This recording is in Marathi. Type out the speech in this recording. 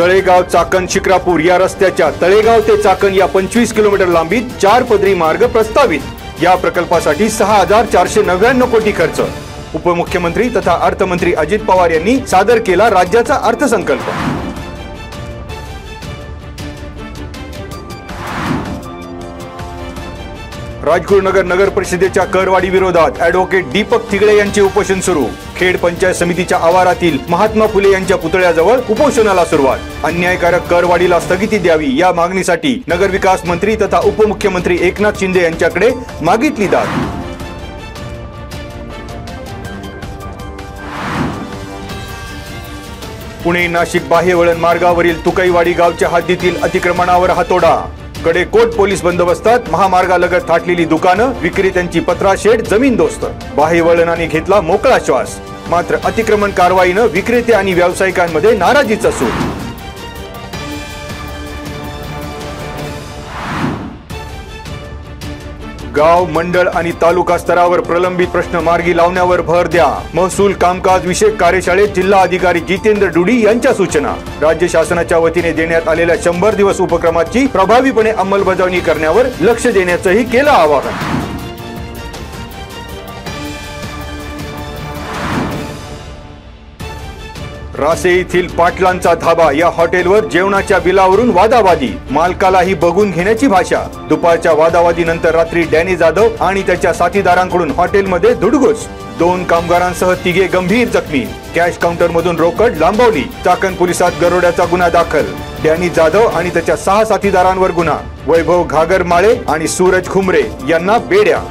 तळेगाव चाकण शिक्रापूर या रस्त्याच्या तळेगाव ते चाकण या 25 किलोमीटर लांबीत 4 पदरी मार्ग प्रस्तावित। या प्रकल्पासाठी 6499 कोटी खर्च। उपमुख्यमंत्री तथा अर्थमंत्री अजित पवार यांनी सादर केला राज्याचा अर्थसंकल्प। राजगुरुनगर नगर परिषदेच्या करवाढी विरोधात ॲडव्होकेट दीपक तिगडे यांचे उपोषण सुरू। खेड पंचायत समितीच्या आवारातील महात्मा फुले यांच्या पुतळ्याजवळ उपोषणाला सुरुवात। अन्यायकारक करवाढीला स्थगिती द्यावी या मागणीसाठी नगरविकास मंत्री तथा उपमुख्यमंत्री एकनाथ शिंदे यांच्याकडे मागितली दाद। पुणे नाशिक बाह्यवळण मार्गावरील तुकईवाडी गावच्या हद्दीतील अतिक्रमणावर हातोडा। कडेकोट पोलीस बंदोबस्तात महामार्गालगत थाटलेली दुकानं, विक्रेत्यांची पत्रा शेड जमीनदोस्त। बाह्यवळणाने घेतला मोकळा श्वास, मात्र अतिक्रमण कारवाईनं विक्रेते आणि व्यावसायिकांमध्ये नाराजीचा सूर। गाव, मंडळ आणि तालुका स्तरावर प्रलंबित प्रश्न मार्गी लावण्यावर भर द्या। महसूल कामकाज विषयक कार्यशाळेत जिल्हा अधिकारी जितेंद्र डुडी यांच्या सूचना। राज्य शासनाच्या वतीने देण्यात आलेल्या 100 दिवस उपक्रमाची प्रभावीपणे अंमलबजावणी करण्यावर लक्ष देण्याचंही केलं आवाहन। रासे येथील पाटलांचा धाबा या हॉटेलवर जेवणाच्या बिलावरून वादावादी, मालकालाही बघून घेण्याची भाषा। दुपारच्या वादावादीनंतर रात्री डॅनी जाधव आणि त्याच्या साथीदारांकडून हॉटेलमध्ये धुडगूस। 2 कामगारांसह 3 गंभीर जखमी। कॅश काउंटर मधून रोकड लांबवली। चाकण पोलिसात दरोड्याचा गुन्हा दाखल। डॅनी जाधव आणि त्याच्या 6 साथीदारांवर गुन्हा। वैभव घागरमाळे आणि सूरज खुमरे यांना बेड्या।